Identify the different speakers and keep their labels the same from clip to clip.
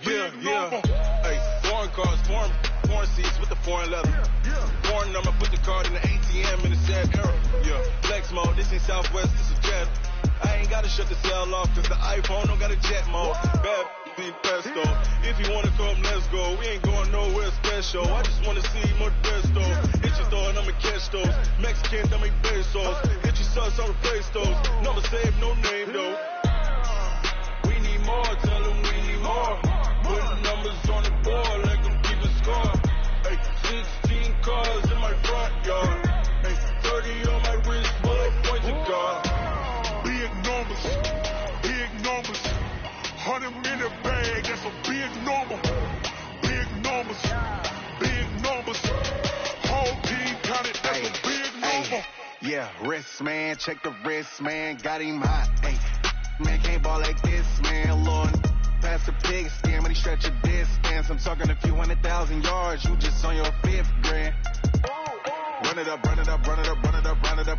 Speaker 1: Hey, foreign cars, foreign seats with the foreign leather. Foreign number, put the card in the ATM in the sad era. Yeah, flex mode, this ain't Southwest, this is Jet. I ain't gotta shut the cell off, cause the iPhone don't got a jet mode. Bad be pesto. If you wanna come, let's go. We ain't going nowhere special. I just wanna see more pesto. Hit your store and I'ma catch those. Mexican, dame pesos. Hit your sus, I'll replace those. Number saved, no name though. We need more, tell them we need more. Putting numbers on the board, let them keep a score. Hey, 16 cars in my front yard. Hey, 30 on my wrist, bullet point to God.
Speaker 2: Big numbers, 100 in the bag, that's a big number. Big numbers, whole team counted, that's a big number.
Speaker 3: Yeah, wrist man, check the wrist man, got him hot. Ay, man can't ball like this, man. Lord, pass the pig skin, but he stretch a distance. I'm talking a few 100,000 yards, you just on your 5th grand. Run it up,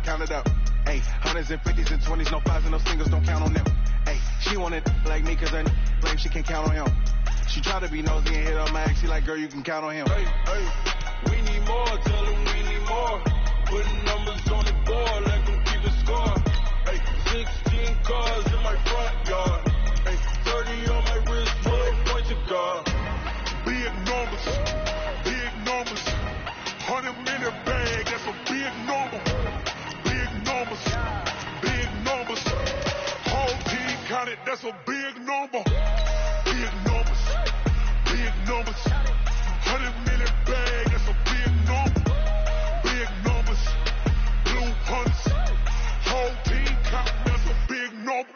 Speaker 3: count it up. Ay, hundreds and 50s and 20s, no 5s and no singles, don't count on them. Ay, she want it like me, cause her claim she can count on him. She try to be nosy and hit on max, she like, girl, you can count on him.
Speaker 1: Hey, we need more, tell them we need more. Putting numbers on the board, let them keep a score. Hey, 16 cars in my front yard. Hey, 30 on my wrist, bullet point to God.
Speaker 2: Big numbers, 100 in the bag, that's a big number. Big numbers, whole team counted, that's a big number. Big numbers, 100 in the bag, that's a big number. Big numbers, blue hunters, whole team counting, that's a big number.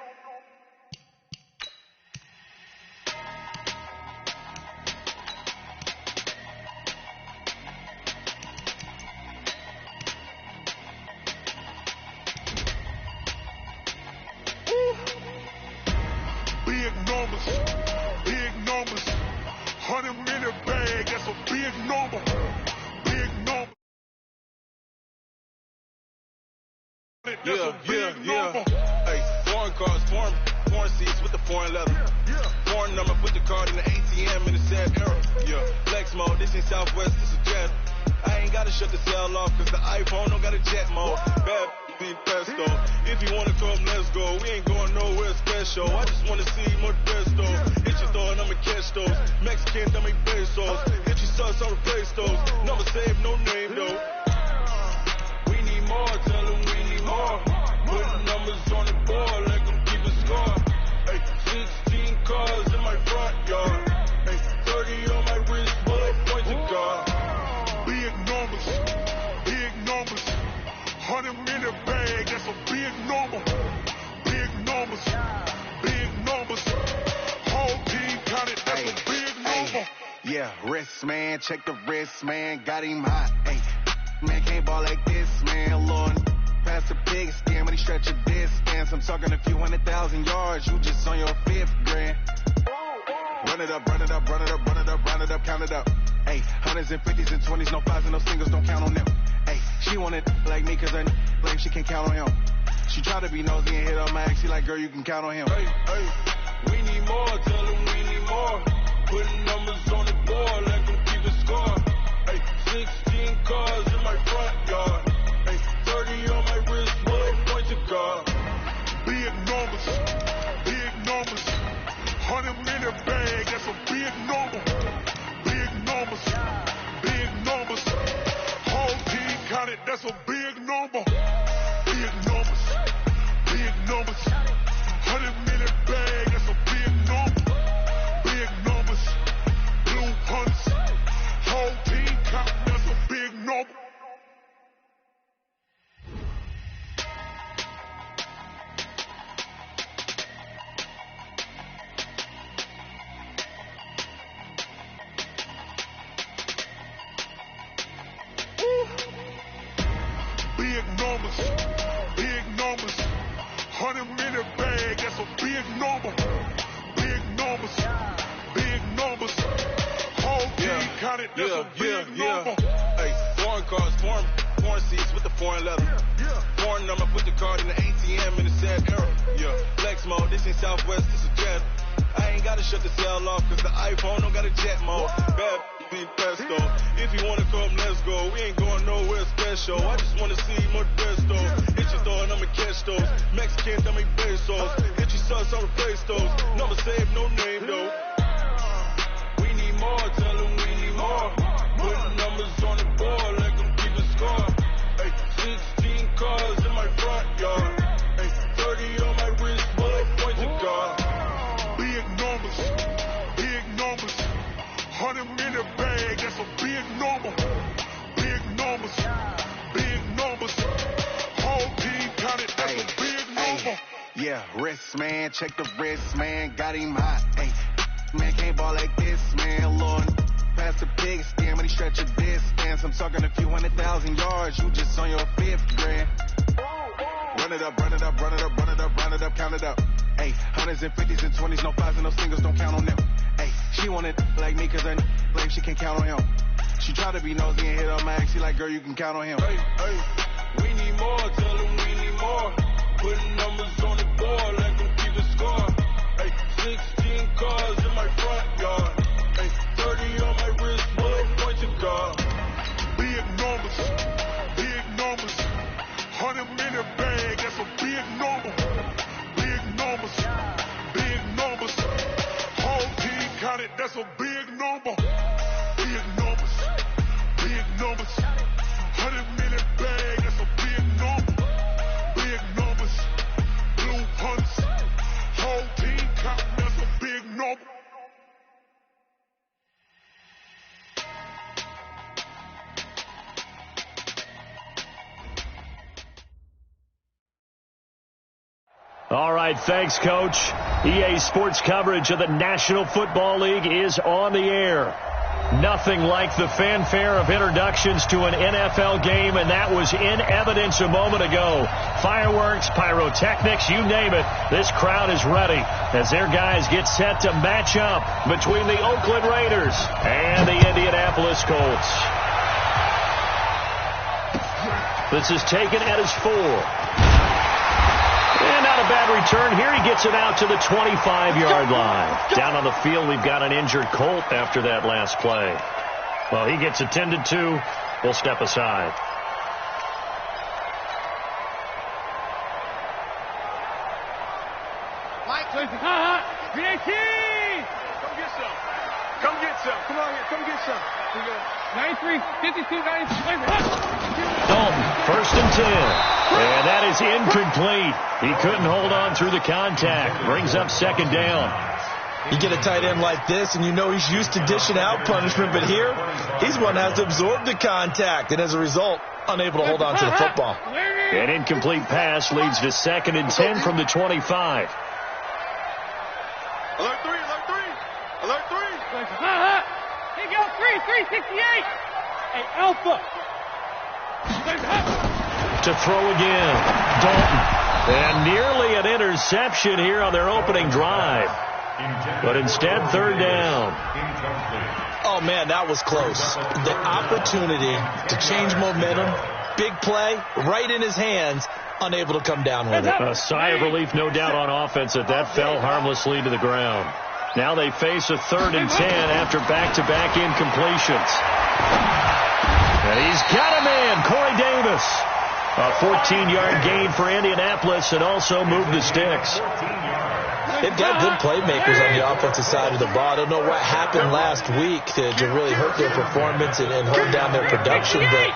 Speaker 2: Big numbers, 100 in the bag, that's a big number. Big number. That's a big number.
Speaker 1: Hey, foreign cars, foreign seats with the foreign leather. Foreign number, put the card in the ATM in the sad era. Yeah, flex mode, this ain't Southwest, this is Jet. I ain't gotta shut the cell off, cause the iPhone don't got a jet mode. Bad be pesto. If you wanna come, let's go. We ain't going nowhere special. I just wanna see more pesto. Hit your door and I'ma catch those. Mexican, dame pesos. Hit your sus, I'll replace those. Number saved, no name though. We need more, tell them we need more. Putting numbers on the board, let them keep a score. Hey, 16 cars in my front yard. Hey, 30 on my wrist, bullet point to God.
Speaker 2: Big numbers, 100 in the bag, that's a big number. Big numbers, whole team counted, that's a big number.
Speaker 3: Yeah, wrist man, check the wrist man, got him hot. Ay, man can't ball like this, man. Lord, pass the pig skin, but he stretch a distance. I'm talking a few 100,000 yards, you just on your 5th grand. Run it up, count it up. Ay, hundreds and 50s and 20s, no 5s and no singles, don't count on them. Ay, she want it like me, cause her claim she can count on him. She try to be nosy and hit on max, she like, girl, you can count on him.
Speaker 1: Hey, we need more, tell them we need more. Putting numbers on the board, let them keep a score. Hey, 16 cars in my front yard. Hey, 30 on my wrist, bullet point to God.
Speaker 2: Big numbers, 100 in the bag, that's a big number. Big numbers, whole team counted, that's a big number. Big numbers, 100 in the bag, that's a big number. Big numbers, blue hunters, whole team counting, that's a big number. Big numbers, 100 in the bag, that's a big number. Big numbers, whole team counted, that's a big number.
Speaker 1: Hey, foreign cars, foreign seats with the foreign leather. Foreign number, put the card in the ATM in the sad era. Yeah, flex mode, this ain't Southwest, this is Jet. I ain't I ain't gotta shut the cell off, cause the iPhone don't got a jet mode. Bad be pesto. If you wanna come, let's go. We ain't going nowhere special. I just wanna see more pesto. Hit your throw and I'ma catch those. Mexican, that make pesos. Hit your sus, I'll replace those. Number save, no name though. We need more, tell them we need more. Putting numbers on the board like I'm keeping score. Ay, 16 cars in my front yard. Ay, 30 on my wrist, bullet points of God.
Speaker 2: Big numbers, 100 minute bag, that's a big number. Big numbers, whole team counted, that's a big number.
Speaker 3: Yeah, wrist, man, check the wrist, man, got him hot. Ay, man, can't ball like this, man, Lord. Pass the pig skin when he stretch a distance. I'm talking a few 100,000 yards, you just on your 5th grand. Run it up, count it up. Ay, hundreds and 50s and 20s, no 5s and no singles, don't count on them. Ay, she wanted like me cause her claim she can't count on him. She try to be nosy and hit on my ex, she like, girl, you can count on him.
Speaker 1: Hey, we need more, tell them we need more. Putting numbers on the board like I'm keeping score. Hey, 16 cars in my front yard. Hey, 30 on my wrist, bullet points of God.
Speaker 2: Big numbers, 100 minute bag, that's a big number. Big numbers, whole team counted, that's a big number. Big numbers, 100 minute bag, that's a big number. Big numbers, blue hunts, whole team counting, that's a big number.
Speaker 4: All right, thanks, Coach. EA Sports coverage of the National Football League is on the air. Nothing like the fanfare of introductions to an NFL game, and that was in evidence a moment ago. Fireworks, pyrotechnics, you name it. This crowd is ready as their guys get set to match up between the Oakland Raiders and the Indianapolis Colts. This is taken at his 4. And not a bad return here. He gets it out to the 25-yard line. Down on the field, we've got an injured Colt after that last play. Well, he gets attended to. We'll step aside.
Speaker 5: Mike, come get some. Come get some. Come on here. Come get some. 93, 52, 93.
Speaker 4: Dalton, 1st and 10. And that is incomplete. He couldn't hold on through the contact. Brings up 2nd down.
Speaker 6: You get a tight end like this, and you know he's used to dishing out punishment, but here, he's one that has to absorb the contact, and as a result, unable to hold on to the football.
Speaker 4: An incomplete pass leads to 2nd and 10 from the 25.
Speaker 5: Alert 3. Here you go, 368. Hey, Alpha.
Speaker 4: To throw again, Dalton. And nearly an interception here on their opening drive. But instead, 3rd down.
Speaker 6: Oh, man, that was close. The opportunity to change momentum, big play, right in his hands, unable to come down with it.
Speaker 4: A sigh of relief, no doubt, on offense that fell harmlessly to the ground. Now they face a 3rd and 10 after back-to-back incompletions. And he's got a man, Corey Davis. A 14-yard gain for Indianapolis and also moved the sticks.
Speaker 6: They've got good playmakers on the offensive side of the ball. I don't know what happened last week to really hurt their performance and hurt down their production, but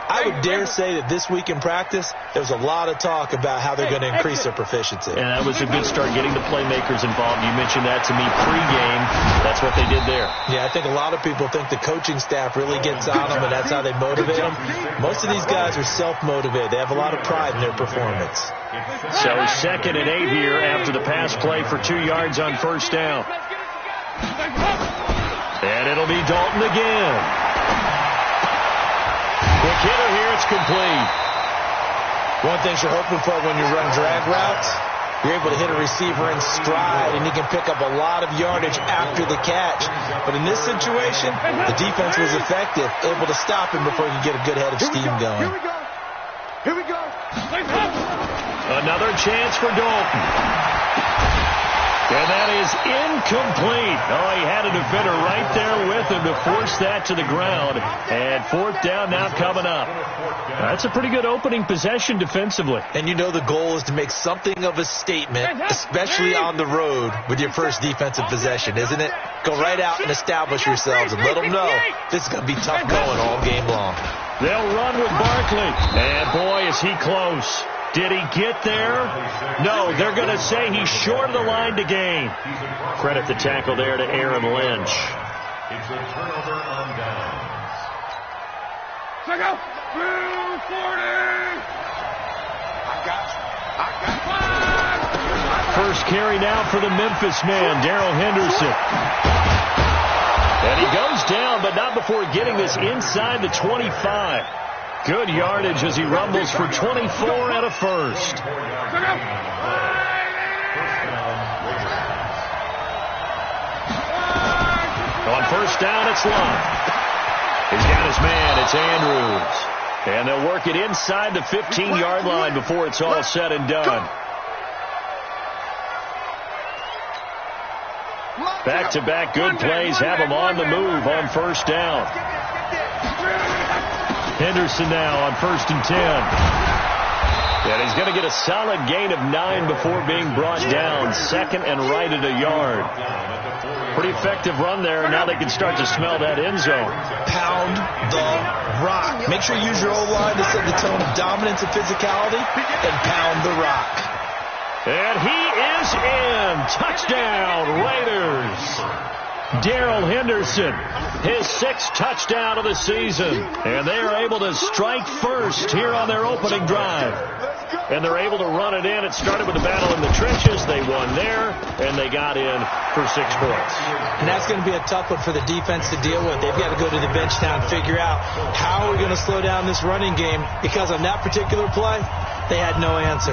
Speaker 6: I would dare say that this week in practice, there was a lot of talk about how they're going to increase their proficiency.
Speaker 4: And that was a good start, getting the playmakers involved. You mentioned that to me pregame. That's what they did there.
Speaker 6: Yeah, I think a lot of people think the coaching staff really gets on them, and that's how they motivate them. Most of these guys are self-motivated. They have a lot of pride in their performance.
Speaker 4: So 2nd and 8 here after the pass play for 2 yards on 1st down. And it'll be Dalton again. Quick hitter here, it's complete.
Speaker 6: One thing you're hoping for when you run drag routes, you're able to hit a receiver in stride, and he can pick up a lot of yardage after the catch. But in this situation, the defense was effective, able to stop him before he could get a good head of steam going.
Speaker 5: Here we go.
Speaker 4: Another chance for Dalton. And And that is incomplete. Oh, he had a defender right there with him to force that to the ground. And fourth down now coming up. That's a pretty good opening possession defensively.
Speaker 6: And you know the goal is to make something of a statement, especially on the road with your first defensive possession, isn't it? Go right out and establish yourselves and let them know this is going to be tough going all game long.
Speaker 4: They'll run with Barkley. And, boy, is he close. Did he get there? No, they're going to say he's short of the line to gain. Credit the tackle there to Aaron Lynch.
Speaker 2: It's a turnover on downs.
Speaker 5: Check out. 240.
Speaker 4: First carry now for the Memphis man, Darrell Henderson. And he goes down, but not before getting this inside the 25. Good yardage as he rumbles for 24 and a first. On first down, it's Love. He's got his man. It's Andrews. And they'll work it inside the 15-yard line before it's all said and done. Back-to-back good plays have him on the move on first down. Henderson now on 1st and 10. And he's going to get a solid gain of 9 before being brought down. Second and right at a yard. Pretty effective run there. Now they can start to smell that end zone.
Speaker 6: Pound the rock. Make sure you use your O-line to set the tone of dominance and physicality, and pound the rock.
Speaker 4: And he is in. Touchdown, Raiders. Darrell Henderson, his 6th touchdown of the season. And they are able to strike first here on their opening drive. And they're able to run it in. It started with a battle in the trenches. They won there, and they got in for 6 points.
Speaker 6: And that's going to be a tough one for the defense to deal with. They've got to go to the bench now and figure out how are we going to slow down this running game, because on that particular play, they had no answer.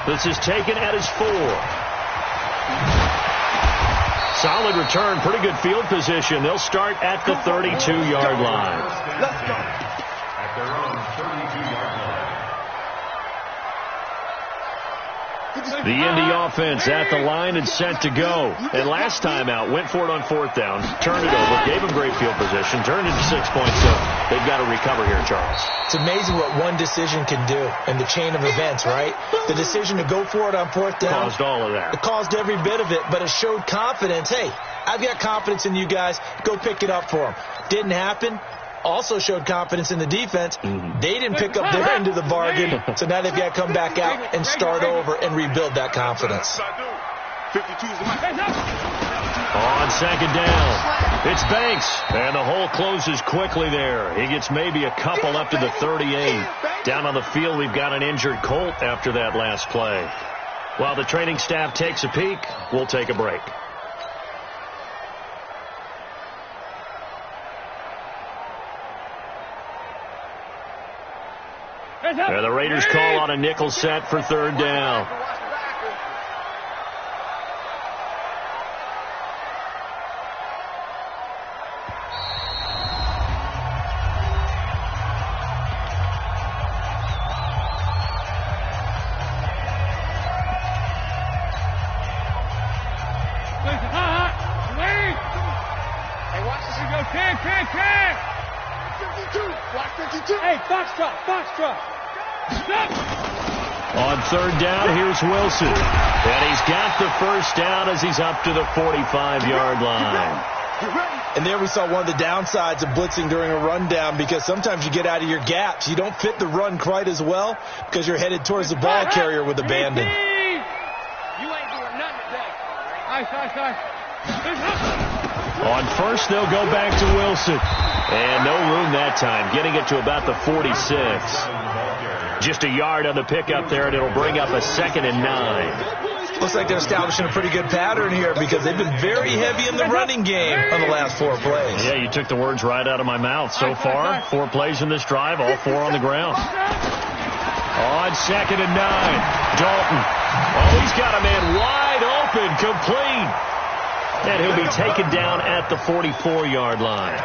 Speaker 4: This is taken at his 4. Solid return, pretty good field position. They'll start at the 32-yard line.
Speaker 2: Let's go. At their own 32-yard line.
Speaker 4: The Indy offense at the line and set to go. And last time out, went for it on 4th down, turned it over, gave them great field position, turned into 6 points. So they've got to recover here, Charles.
Speaker 6: It's amazing what one decision can do in the chain of events, right? The decision to go for it on 4th down
Speaker 4: caused all of that.
Speaker 6: It caused every bit of it, but it showed confidence. Hey, I've got confidence in you guys. Go pick it up for them. Didn't happen. Also showed confidence in the defense. They didn't pick up their end of the bargain, so now they've got to come back out and start over and rebuild that confidence.
Speaker 4: On 2nd down, it's Banks, and the hole closes quickly there. He gets maybe a couple up to the 38. Down on the field, we've got an injured Colt after that last play. While the training staff takes a peek, we'll take a break. And the Raiders call on a nickel set for 3rd down.
Speaker 5: Hey, watch this. Go, Ken. Block 52. Hey, Foxtrot.
Speaker 4: On 3rd down, here's Wilson. And he's got the first down as he's up to the 45-yard line.
Speaker 6: And there we saw one of the downsides of blitzing during a rundown, because sometimes you get out of your gaps. You don't fit the run quite as well because you're headed towards the ball carrier with abandon.
Speaker 5: You ain't doing nothing today. Nice.
Speaker 4: On first, they'll go back to Wilson. And no room that time, getting it to about the 46. Just a yard on the pickup there, and it'll bring up a 2nd and 9.
Speaker 6: Looks like they're establishing a pretty good pattern here, because they've been very heavy in the running game on the last 4 plays.
Speaker 4: Yeah, you took the words right out of my mouth. So far, 4 plays in this drive, all 4 on the ground. On 2nd and 9, Dalton. Oh, he's got a man wide open, complete. And he'll be taken down at the 44-yard line.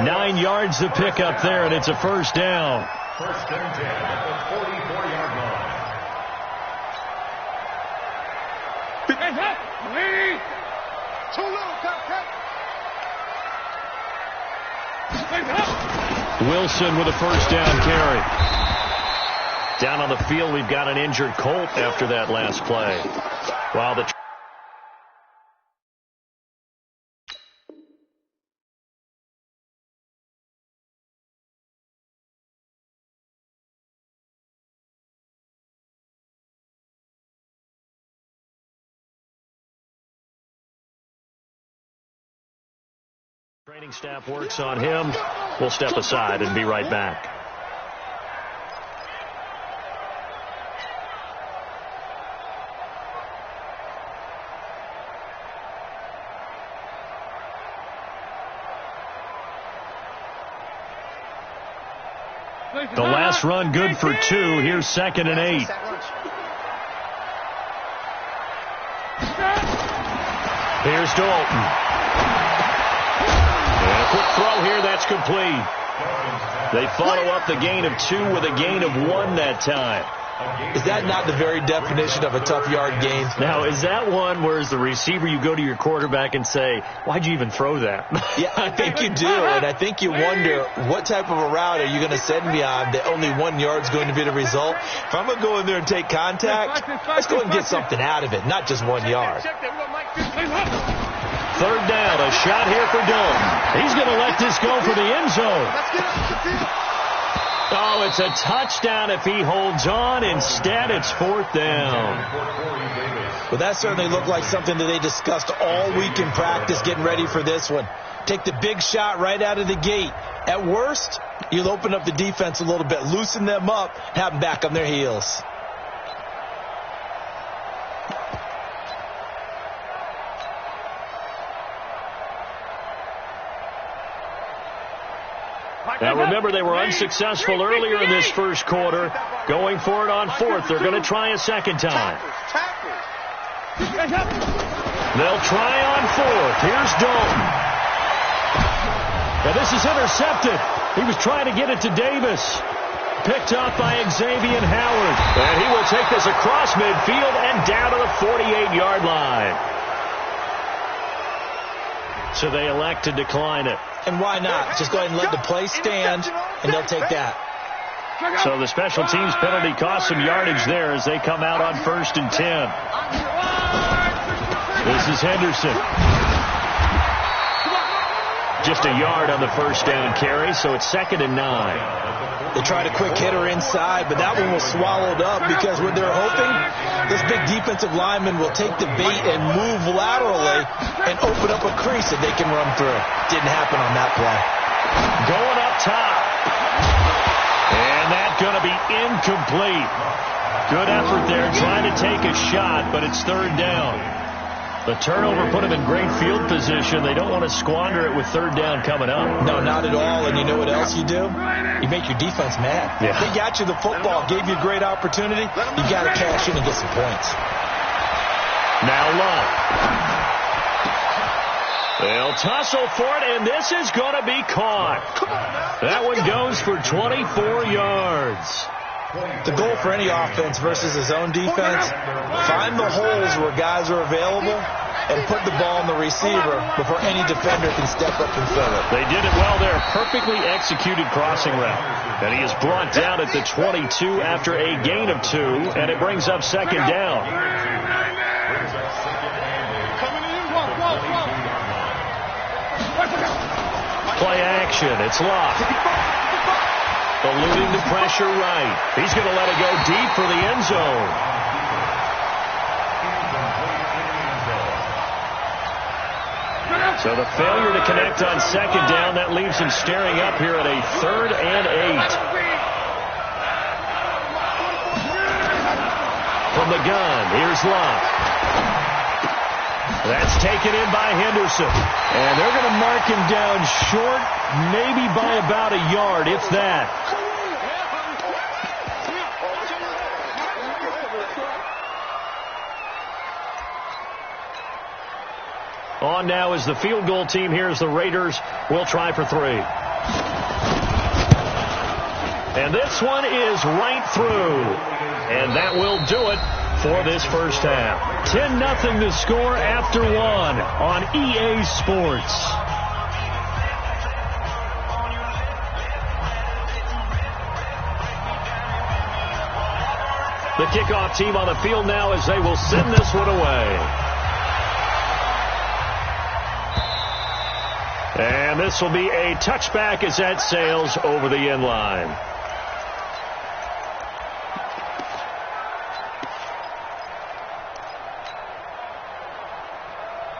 Speaker 4: 9 yards to pick up there, and it's a first down.
Speaker 2: First and 10 at the 44-yard line. Too low, cut.
Speaker 4: Wilson with a first down carry. Down on the field, we've got an injured Colt after that last play. While the training staff works on him, we'll step aside and be right back. The last run good for 2. Here's 2nd and 8. Here's Dalton. And a quick throw here, that's complete. They follow up the gain of 2 with a gain of 1 that time.
Speaker 6: Is that not the very definition of a tough yard gain?
Speaker 4: Now, is that one where as the receiver you go to your quarterback and say, why'd you even throw that?
Speaker 6: Yeah, I think you do, and I think you wonder what type of a route are you going to send me on that only 1 yard's going to be the result? If I'm going to go in there and take contact, let's go and get something out of it, not just 1 yard.
Speaker 4: 3rd down, a shot here for Dalton. He's going to let this go for the end zone. Oh, it's a touchdown if he holds on. Instead, it's 4th down.
Speaker 6: Well, that certainly looked like something that they discussed all week in practice getting ready for this one. Take the big shot right out of the gate. At worst, you'll open up the defense a little bit, loosen them up, have them back on their heels.
Speaker 4: Now, remember, they were unsuccessful earlier in this first quarter. Going for it on 4th. They're going to try a second time. They'll try on 4th. Here's Dalton. Now, this is intercepted. He was trying to get it to Davis. Picked up by Xavier Howard. And he will take this across midfield and down to the 48-yard line. So they elect to decline it.
Speaker 6: And why not? Just go ahead and let the play stand, and they'll take that.
Speaker 4: So the special teams penalty cost some yardage there as they come out on 1st and 10. This is Henderson. Just a yard on the first down carry, so it's 2nd and 9.
Speaker 6: They tried a quick hitter inside, but that one was swallowed up because what they're hoping, this big defensive lineman will take the bait and move laterally and open up a crease that they can run through. Didn't happen on that play.
Speaker 4: Going up top. And that's going to be incomplete. Good effort there trying to take a shot, but it's 3rd down. The turnover put them in great field position. They don't want to squander it with 3rd down coming up.
Speaker 6: No, not at all. And you know what else you do? You make your defense mad.
Speaker 4: Yeah.
Speaker 6: They got you the football, gave you a great opportunity. You got to cash in and get some points.
Speaker 4: Now Love. They'll tussle for it, and this is going to be caught. That one goes for 24 yards.
Speaker 6: The goal for any offense versus his own defense, find the holes where guys are available and put the ball on the receiver before any defender can step up and fill it.
Speaker 4: They did it well there. Perfectly executed crossing route. And he is brought down at the 22 after a gain of 2, and it brings up 2nd down. Play action. It's Locke. Eluding the pressure right. He's going to let it go deep for the end zone. So the failure to connect on 2nd down, that leaves him staring up here at a 3rd and 8. From the gun, here's Locke. That's taken in by Henderson. And they're going to mark him down short, maybe by about a yard, if that. On now is the field goal team. Here's the Raiders. We'll try for 3. And this one is right through. And that will do it for this first half. 10-0 the score after one on EA Sports. The kickoff team on the field now as they will send this one away. And this will be a touchback as that sails over the end line.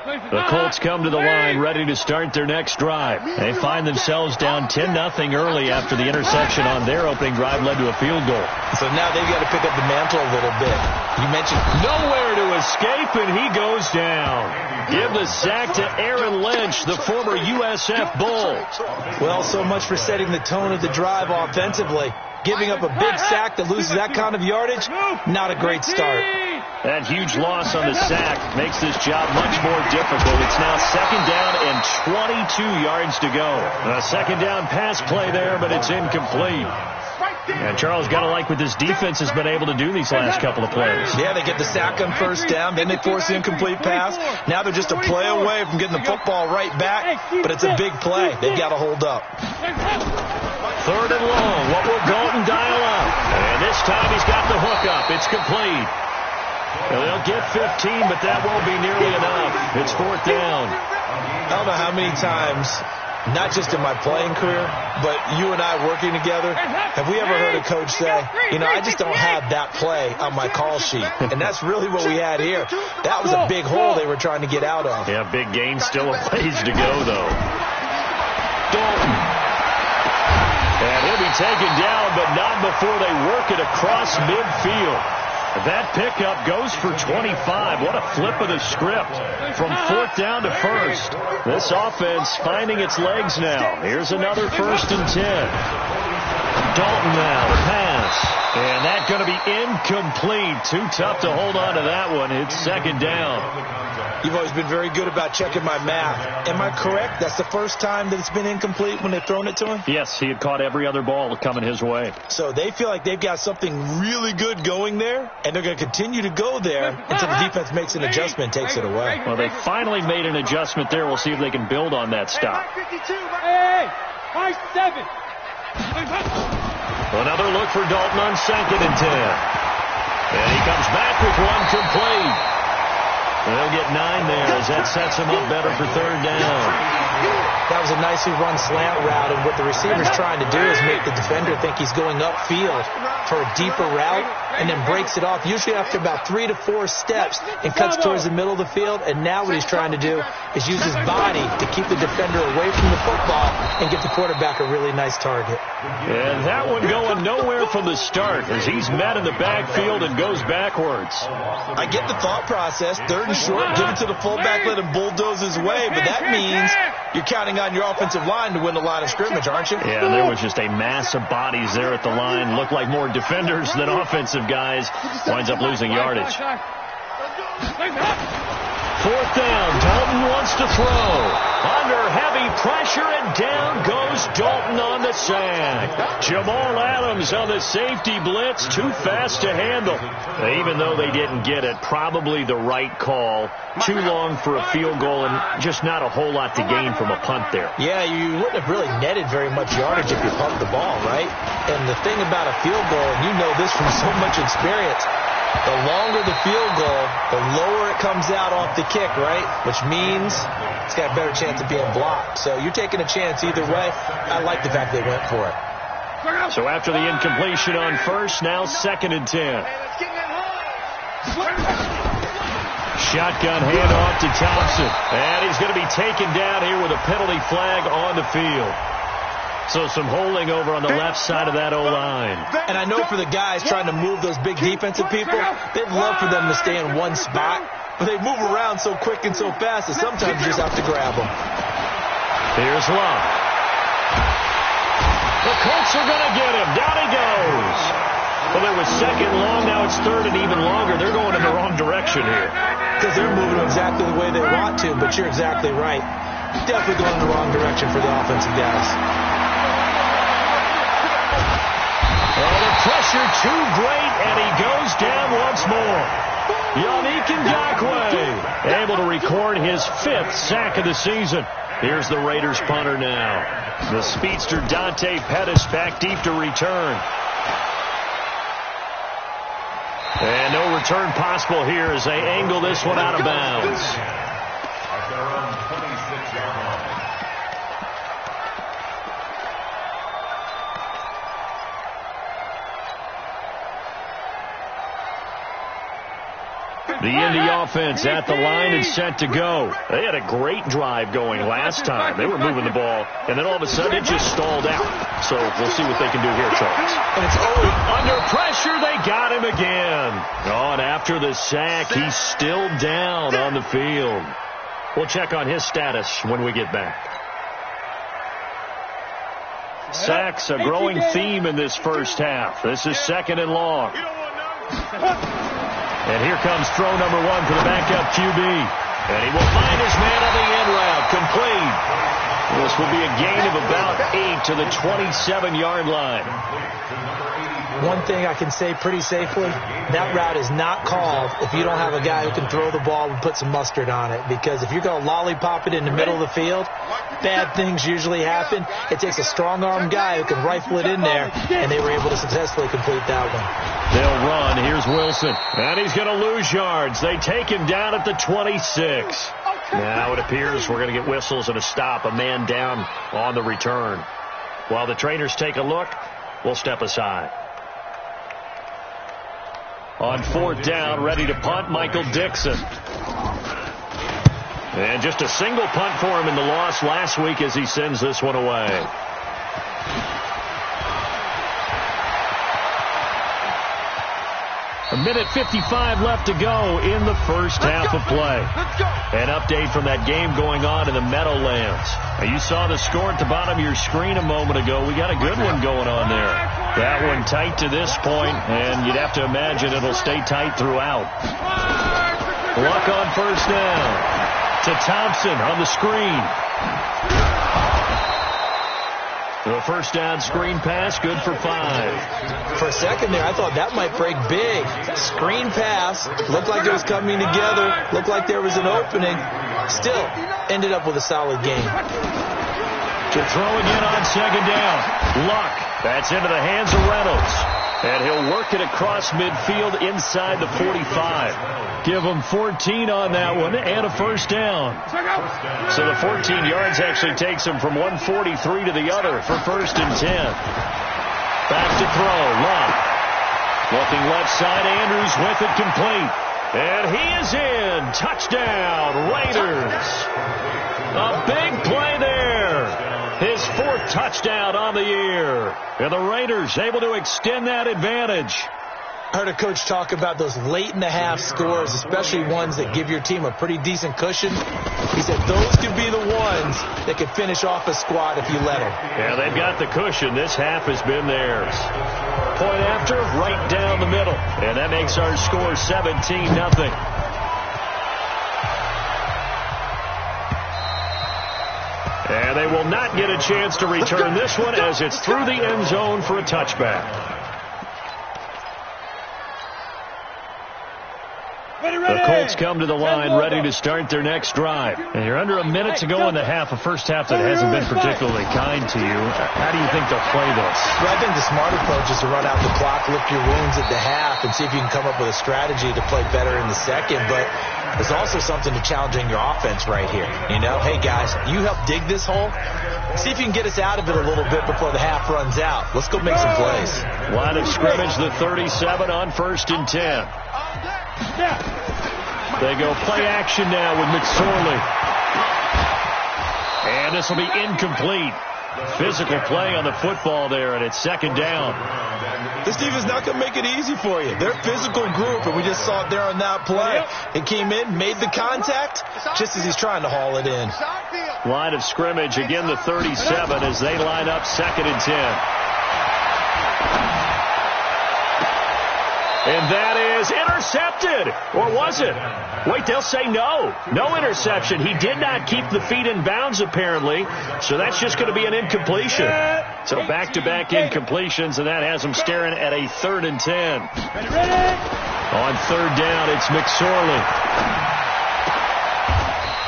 Speaker 4: The Colts come to the line ready to start their next drive. They find themselves down 10-0 early after the interception on their opening drive led to a field goal.
Speaker 6: So now they've got to pick up the mantle a little bit. You mentioned
Speaker 4: nowhere to escape, and he goes down. Give the sack to Aaron Lynch, the former USF Bull.
Speaker 6: Well, so much for setting the tone of the drive offensively. Giving up a big sack that loses that kind of yardage, not a great start.
Speaker 4: That huge loss on the sack makes this job much more difficult. It's now 2nd down and 22 yards to go. A 2nd down pass play there, but it's incomplete. And Charles, got to like what this defense has been able to do these last couple of plays.
Speaker 6: Yeah, they get the sack on 1st down, then they force the incomplete pass. Now they're just a play away from getting the football right back, but it's a big play. They've got to hold up.
Speaker 4: 3rd and long. What will Dalton dial up? And this time he's got the hook up. It's complete. They'll get 15, but that won't be nearly enough. It's 4th down.
Speaker 6: I don't know how many times, not just in my playing career, but you and I working together, have we ever heard a coach say, you know, I just don't have that play on my call sheet. And that's really what we had here. That was a big hole they were trying to get out of.
Speaker 4: Yeah, big gain, still a ways to go, though. Dalton. And he'll be taken down, but not before they work it across midfield. That pickup goes for 25. What a flip of the script from 4th down to 1st. This offense finding its legs now. Here's another 1st and 10. Dalton now, the pass. And that's going to be incomplete. Too tough to hold on to that one. It's 2nd down.
Speaker 6: You've always been very good about checking my math. Am I correct? That's the first time that it's been incomplete when they've thrown it to him?
Speaker 4: Yes, he had caught every other ball coming his way.
Speaker 6: So they feel like they've got something really good going there, and they're going to continue to go there until the defense makes an adjustment and takes it away.
Speaker 4: Well, they finally made an adjustment there. We'll see if they can build on that stop. Another look for Dalton on 2nd and 10. And he comes back with one complete. They'll get 9 there as that sets him up better for 3rd down.
Speaker 6: That was a nicely run slant route, and what the receiver's trying to do is make the defender think he's going upfield for a deeper route and then breaks it off, usually after about 3 to 4 steps, and cuts towards the middle of the field. And now what he's trying to do is use his body to keep the defender away from the football and get the quarterback a really nice target.
Speaker 4: And that one going nowhere from the start as he's met in the backfield and goes backwards.
Speaker 6: I get the thought process. 3rd and short, give it to the fullback, let him bulldoze his way, but that means you're counting on your offensive line to win the line of scrimmage, aren't you?
Speaker 4: Yeah, there was just a mass of bodies there at the line. Looked like more defenders than offensive guys. Winds up losing yardage. 4th down. Dalton wants to throw. Under heavy pressure, and down goes Dalton on the sack. Jamal Adams on the safety blitz. Too fast to handle. Even though they didn't get it, probably the right call. Too long for a field goal and just not a whole lot to gain from a punt there.
Speaker 6: Yeah, you wouldn't have really netted very much yardage if you pumped the ball, right? And the thing about a field goal, and you know this from so much experience, the longer the field goal, the lower it comes out off the kick, right? Which means it's got a better chance of being blocked. So you're taking a chance either way. I like the fact they went for it.
Speaker 4: So after the incompletion on 1st, now 2nd and 10. Shotgun handoff to Thompson. And he's going to be taken down here with a penalty flag on the field. So some holding over on the left side of that O-line.
Speaker 6: And I know for the guys trying to move those big defensive people, they'd love for them to stay in one spot, but they move around so quick and so fast that sometimes you just have to grab them.
Speaker 4: Here's Love. The Colts are going to get him. Down he goes. Well, there was 2nd long. Now it's 3rd and even longer. They're going in the wrong direction here.
Speaker 6: Because they're moving exactly the way they want to, but you're exactly right. Definitely going in the wrong direction for the offensive guys.
Speaker 4: Well, the pressure too great, and he goes down once more. Yannick Ngakoue able to record his 5th sack of the season. Here's the Raiders punter now. The speedster Dante Pettis back deep to return. And no return possible here as they angle this one out of bounds. The Indy offense at the line and set to go. They had a great drive going last time. They were moving the ball, and then all of a sudden it just stalled out. So we'll see what they can do here, Charles. And it's under pressure. They got him again. Oh, and after the sack, he's still down on the field. We'll check on his status when we get back. Sacks, a growing theme in this first half. This is 2nd and long. And here comes throw number 1 for the backup QB. And he will find his man on the end route. Complete. This will be a gain of about 8 to the 27-yard line.
Speaker 6: One thing I can say pretty safely, that route is not called if you don't have a guy who can throw the ball and put some mustard on it. Because if you're going to lollipop it in the middle of the field, bad things usually happen. It takes a strong-arm guy who can rifle it in there, and they were able to successfully complete that one.
Speaker 4: They'll run. Here's Wilson. And he's going to lose yards. They take him down at the 26. Now it appears we're going to get whistles and a stop. A man down on the return. While the trainers take a look, we'll step aside. On 4th down, ready to punt, Michael Dixon. And just a single punt for him in the loss last week as he sends this one away. A minute 55 left to go in the first half of play. An update from that game going on in the Meadowlands. Now, you saw the score at the bottom of your screen a moment ago. We got a good one going on there. That one tight to this point, and you'd have to imagine it'll stay tight throughout. Luck on first down to Thompson on the screen. The first down screen pass, good for 5.
Speaker 6: For a second there, I thought that might break big. Screen pass, looked like it was coming together, looked like there was an opening. Still, ended up with a solid game.
Speaker 4: To throw again on 2nd down. Luck, that's into the hands of Reynolds. And he'll work it across midfield inside the 45. Give him 14 on that one and a first down. So the 14 yards actually takes him from 143 to the other for 1st and 10. Back to throw. Luck. Looking left side. Andrews with it complete. And he is in. Touchdown, Raiders. A big play there. His 4th touchdown on the year. And the Raiders able to extend that advantage.
Speaker 6: I heard a coach talk about those late-in-the-half scores, especially ones that give your team a pretty decent cushion. He said those could be the ones that could finish off a squad if you let them.
Speaker 4: Yeah, they've got the cushion. This half has been theirs. Point after, right down the middle. And that makes our score 17-0. And they will not get a chance to return this one as it's through the end zone for a touchback. The Colts come to the line ready to start their next drive. And you're under a minute to go in the half, a first half that hasn't been particularly kind to you. How do you think they'll play this?
Speaker 6: Well, I think the smart approach is to run out the clock, lick your wounds at the half, and see if you can come up with a strategy to play better in the second. But there's also something to challenging your offense right here. You know, hey, guys, you help dig this hole. See if you can get us out of it a little bit before the half runs out. Let's go make some plays.
Speaker 4: Line of scrimmage, the 37 on 1st and 10. They go play action now with McSorley. And this will be incomplete. Physical play on the football there, and it's 2nd down.
Speaker 6: This defense not going to make it easy for you. They're a physical group, and we just saw it there on that play. It came in, made the contact, just as he's trying to haul it in.
Speaker 4: Line of scrimmage, again the 37 as they line up 2nd and 10. And that is intercepted. Or was it? Wait, they'll say no. No interception. He did not keep the feet in bounds, apparently. So that's just going to be an incompletion. So back-to-back incompletions, and that has them staring at a 3rd and 10. On third down, it's McSorley.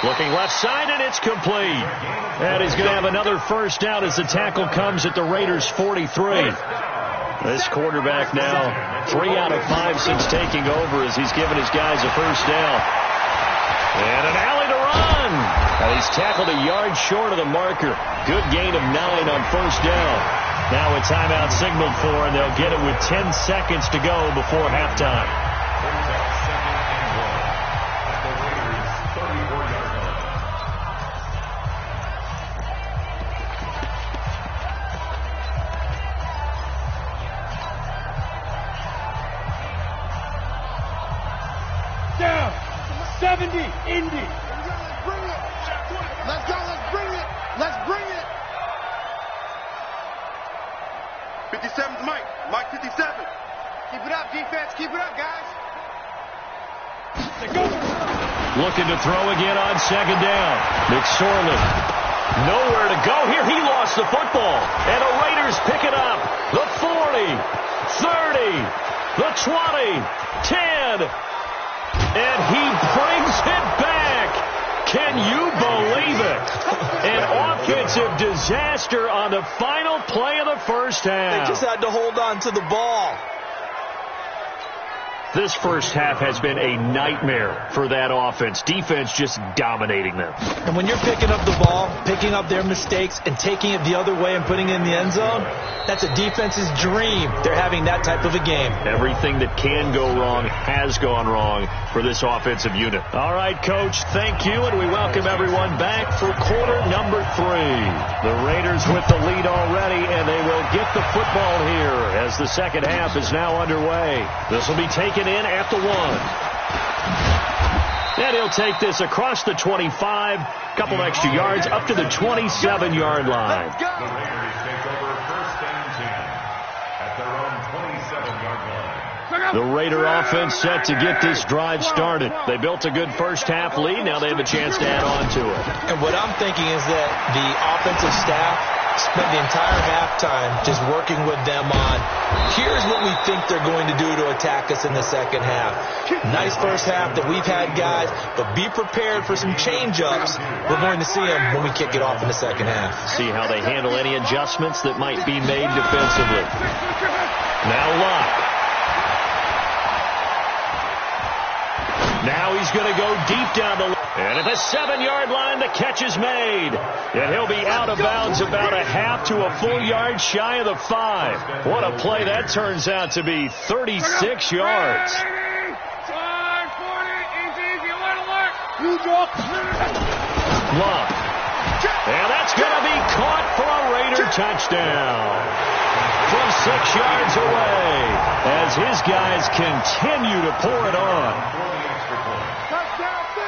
Speaker 4: Looking left side, and it's complete. And he's going to have another first down as the tackle comes at the Raiders' 43. This quarterback now 3 out of 5 since taking over as he's given his guys a first down. And an alley to run. And he's tackled a yard short of the marker. Good gain of 9 on first down. Now a timeout signaled for, and they'll get it with 10 seconds to go before halftime.
Speaker 5: Down. 70, Indy.
Speaker 2: Let's go, let's bring it. Let's bring it. 57's Mike. Mike 57. Keep it up, defense. Keep it up, guys.
Speaker 4: Looking to throw again on second down. McSorley. Nowhere to go here. He lost the football. And the Raiders pick it up. The 40, 30, the 20, 10. And he brings it back. Can you believe it? An offensive disaster on the final play of the first half.
Speaker 6: They just had to hold on to the ball.
Speaker 4: This first half has been a nightmare for that offense. Defense just dominating them.
Speaker 6: And when you're picking up the ball, picking up their mistakes, and taking it the other way and putting it in the end zone, that's a defense's dream. They're having that type of a game.
Speaker 4: Everything that can go wrong has gone wrong for this offensive unit. All right, Coach, thank you, and we welcome everyone back for quarter number 3. The Raiders with the lead already, and they will get the football here as the second half is now underway. This will be taken in at the 1. And he'll take this across the 25, couple extra yards, up to the 27-yard line.
Speaker 7: The Raiders take over first and 10 at their own 27-yard line.
Speaker 4: The Raider offense set to get this drive started. They built a good first-half lead. Now they have a chance to add on to it.
Speaker 6: And what I'm thinking is that the offensive staff spent the entire halftime just working with them on, here's what we think they're going to do to attack us in the second half. Nice first half that we've had, guys, but be prepared for some change-ups. We're going to see them when we kick it off in the second half.
Speaker 4: See how they handle any adjustments that might be made defensively. Now Locke. Now he's going to go deep down the line. And at the 7-yard line, the catch is made. And he'll be out of bounds about a half to a full yard shy of the 5. What a play that turns out to be, 36 yards. Love. And that's going to be caught for a Raider touchdown. From 6 yards away as his guys continue to pour it on.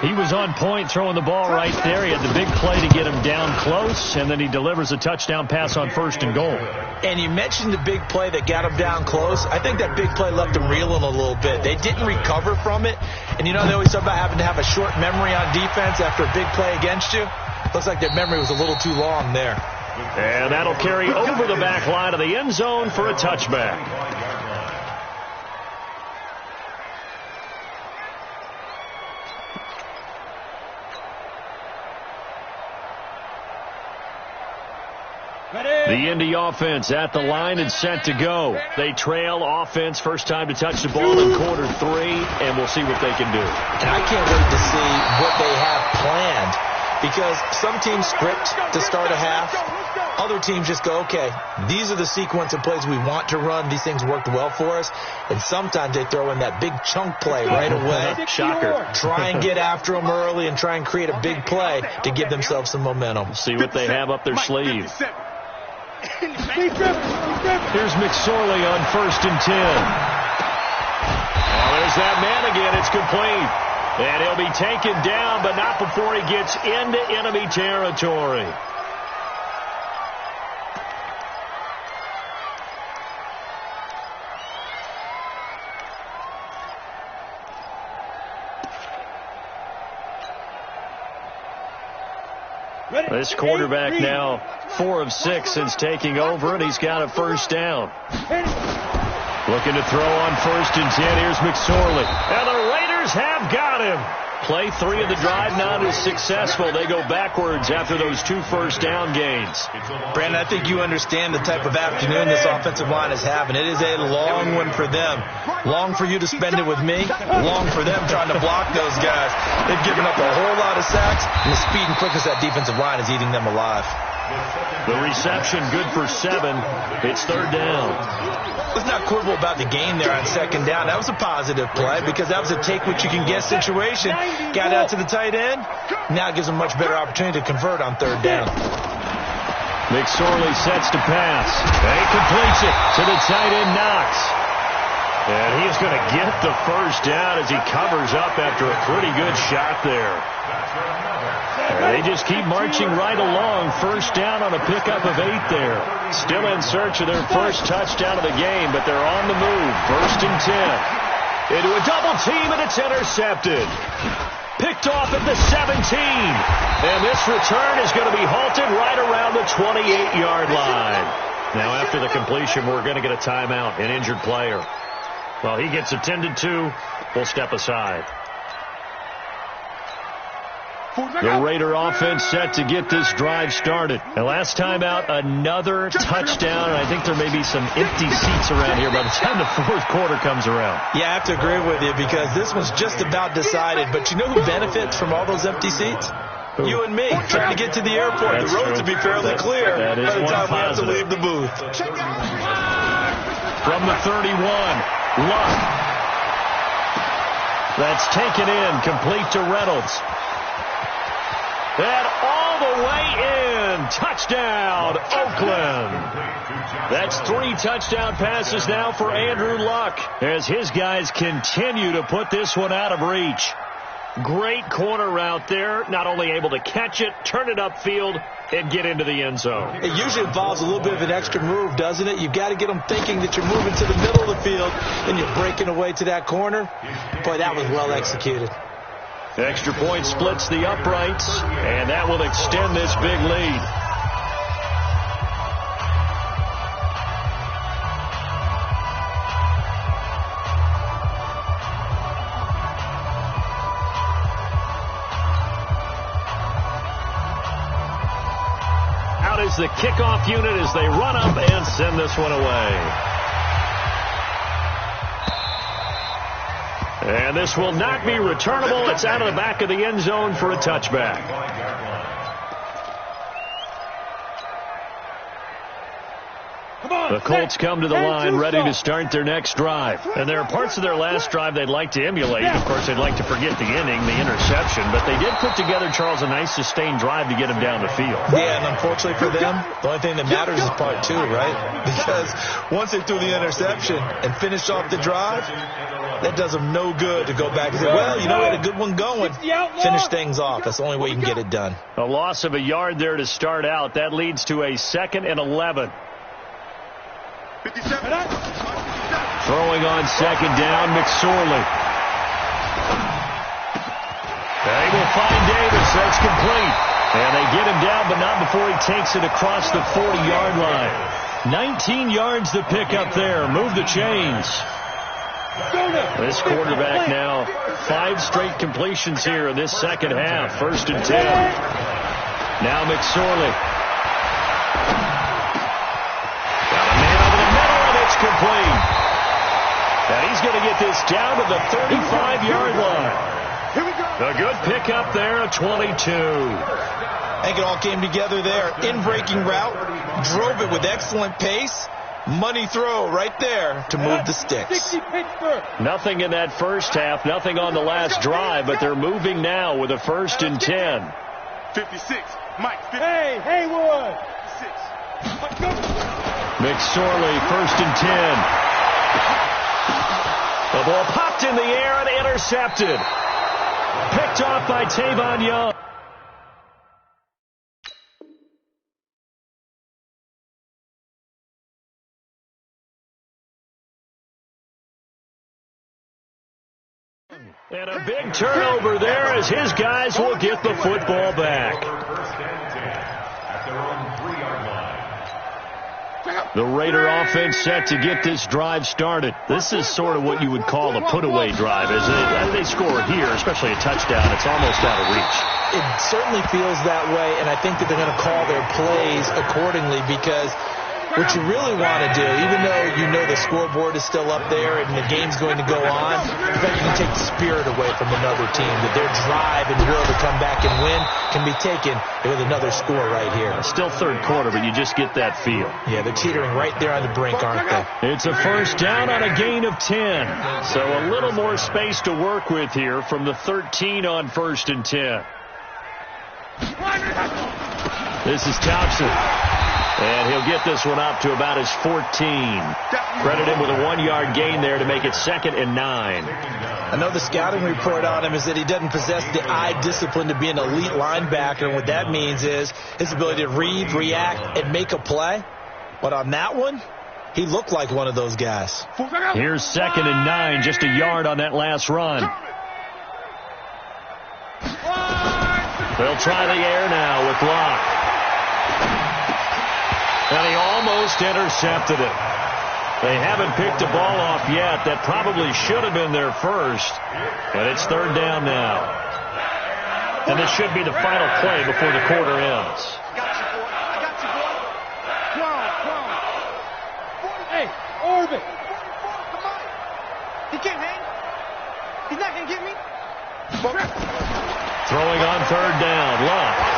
Speaker 4: He was on point throwing the ball right there. He had the big play to get him down close, and then he delivers a touchdown pass on first and goal.
Speaker 6: And you mentioned the big play that got him down close. I think that big play left him reeling a little bit. They didn't recover from it. And you know, they always talk about having to have a short memory on defense after a big play against you. Looks like their memory was a little too long there.
Speaker 4: And that'll carry over the back line of the end zone for a touchback. The Indy offense at the line and set to go. They trail offense, first time to touch the ball in quarter 3, and we'll see what they can do.
Speaker 6: And I can't wait to see what they have planned, because some teams script to start a half. Other teams just go, okay, these are the sequence of plays we want to run. These things worked well for us. And sometimes they throw in that big chunk play right away.
Speaker 4: Shocker.
Speaker 6: Try and get after them early and try and create a big play to give themselves some momentum.
Speaker 4: See what they have up their sleeve. Here's McSorley on first and 10. Well, there's that man again. It's complete. And he'll be taken down, but not before he gets into enemy territory. This quarterback now 4 of 6 since taking over, and he's got a first down. Looking to throw on 1st and 10. Here's McSorley. And the Raiders have got him. Play 3 of the drive not as successful. They go backwards after those 2 first-down gains.
Speaker 6: Brandon, I think you understand the type of afternoon this offensive line is having. It is a long one for them. Long for you to spend it with me. Long for them trying to block those guys. They've given up a whole lot of sacks, and the speed and quickness of that defensive line is eating them alive.
Speaker 4: The reception good for 7. It's 3rd down.
Speaker 6: Let's not quibble about the game there on 2nd down. That was a positive play because that was a take-what-you-can-get situation. Got out to the tight end. Now it gives them a much better opportunity to convert on 3rd down.
Speaker 4: McSorley sets to pass. And he completes it to the tight end, Knox. And he's going to get the 1st down as he covers up after a pretty good shot there. And they just keep marching right along. 1st down on a pickup of 8 there. Still in search of their first touchdown of the game, but they're on the move. 1st and 10. Into a double team, and it's intercepted. Picked off at the 17. And this return is going to be halted right around the 28-yard line. Now, after the completion, we're going to get a timeout, an injured player. Well, he gets attended to. We'll step aside. The Raider offense set to get this drive started. And last time out, another touchdown. And I think there may be some empty seats around here by the time the 4th quarter comes around.
Speaker 6: Yeah, I have to agree with you because this one's just about decided. But you know who benefits from all those empty seats? You and me, trying to get to the airport.
Speaker 4: That's
Speaker 6: the roads will be fairly clear
Speaker 4: by the
Speaker 6: time we have to leave the booth.
Speaker 4: From the 31, Luck. That's taken in, complete to Reynolds. And all the way in. Touchdown, Oakland. That's 3 touchdown passes now for Andrew Luck as his guys continue to put this one out of reach. Great corner route there. Not only able to catch it, turn it upfield, and get into the end zone.
Speaker 6: It usually involves a little bit of an extra move, doesn't it? You've got to get them thinking that you're moving to the middle of the field, and you're breaking away to that corner. Boy, that was well executed.
Speaker 4: Extra point splits the uprights, and that will extend this big lead. Out is the kickoff unit as they run up and send this one away. And this will not be returnable. It's out of the back of the end zone for a touchback. The Colts come to the line ready to start their next drive. And there are parts of their last drive they'd like to emulate. Of course, they'd like to forget the inning, the interception. But they did put together, Charles, a nice sustained drive to get him down the field.
Speaker 6: Yeah, and unfortunately for them, the only thing that matters is part 2, right? Because once they threw the interception and finished off the drive, that does them no good to go back and say, well, you know, we had a good one going. Finish things off. That's the only way you can get it done.
Speaker 4: A loss of a yard there to start out. That leads to a 2nd and 11.
Speaker 2: 57.
Speaker 4: Throwing on 2nd down, McSorley. They will find Davis. That's complete. And they get him down, but not before he takes it across the 40-yard line. 19 yards to pick up there. Move the chains. This quarterback now 5 straight completions here in this second half. 1st and 10. Now McSorley. Got a man over the middle, and it's complete. And he's going to get this down to the 35-yard line. A good pickup there at 22.
Speaker 6: I think it all came together there. In-breaking route, drove it with excellent pace. Money throw right there to move the sticks.
Speaker 4: Nothing in that first half, nothing on the last drive, but they're moving now with a 1st and 10.
Speaker 2: 56. Mike. 50.
Speaker 5: Hey, Haywood.
Speaker 2: 6.
Speaker 4: McSorley, 1st and 10. The ball popped in the air and intercepted. Picked off by Tavon Young. And a big turnover there as his guys will get the football back.
Speaker 7: First and 10 at their own 3-yard line.
Speaker 4: The Raider offense set to get this drive started. This is sort of what you would call a put-away drive, isn't it? As they score here, especially a touchdown, it's almost out of reach.
Speaker 6: It certainly feels that way, and I think that they're going to call their plays accordingly, because what you really want to do, even though you know the scoreboard is still up there and the game's going to go on, in fact, you can take the spirit away from another team, that their drive and will to come back and win can be taken with another score right here.
Speaker 4: Still third quarter, but you just get that feel.
Speaker 6: Yeah, they're teetering right there on the brink, aren't they?
Speaker 4: It's a first down on a gain of 10. So a little more space to work with here from the 13 on 1st and 10. This is Thompson. And he'll get this one up to about his 14. Credit him with a 1-yard gain there to make it 2nd and 9.
Speaker 6: I know the scouting report on him is that he doesn't possess the eye discipline to be an elite linebacker. And what that means is his ability to read, react, and make a play. But on that one, he looked like one of those guys.
Speaker 4: Here's 2nd and 9, just a yard on that last run. They'll try the air now with Locke. And he almost intercepted it. They haven't picked a ball off yet. That probably should have been their first. And it's 3rd down now. And this should be the final play before the quarter ends.
Speaker 5: I got you, boy. Come on. Hey, orbit. He can't hang. He's not going to get me.
Speaker 4: Throwing on 3rd down. Locke.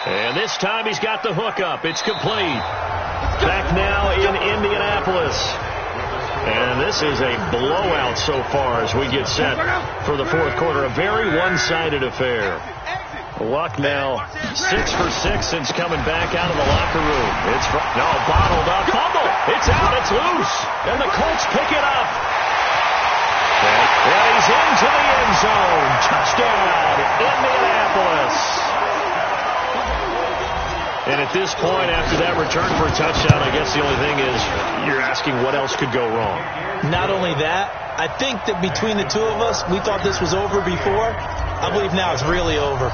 Speaker 4: And this time he's got the hook up. It's complete. Back now in Indianapolis. And this is a blowout so far as we get set for the 4th quarter. A very one-sided affair. Luck now 6 for 6 since coming back out of the locker room. It's bottled up. Fumble. It's out. It's loose. And the Colts pick it up. And he's into the end zone. Touchdown, Indianapolis. And at this point, after that return for a touchdown, I guess the only thing is you're asking what else could go wrong.
Speaker 6: Not only that, I think that between the two of us, we thought this was over before. I believe now it's really over.